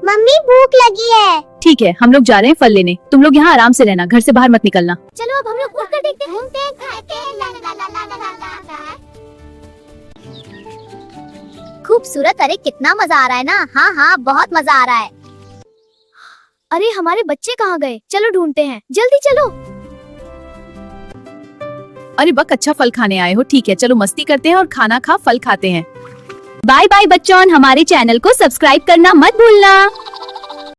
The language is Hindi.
मम्मी भूख लगी है। ठीक है, हम लोग जा रहे हैं फल लेने। तुम लोग यहाँ आराम से रहना, घर से बाहर मत निकलना। चलो अब हम लोग उठ कर देखते हैं। खूबसूरत। अरे कितना मजा आ रहा है ना। हाँ हाँ बहुत मजा आ रहा है। अरे हमारे बच्चे कहाँ गए? चलो ढूंढते हैं, जल्दी चलो। अरे बक, अच्छा फल खाने आए हो। ठीक है, चलो मस्ती करते हैं और खाना खा फल खाते हैं। बाय बाय बच्चों, हमारे चैनल को सब्सक्राइब करना मत भूलना।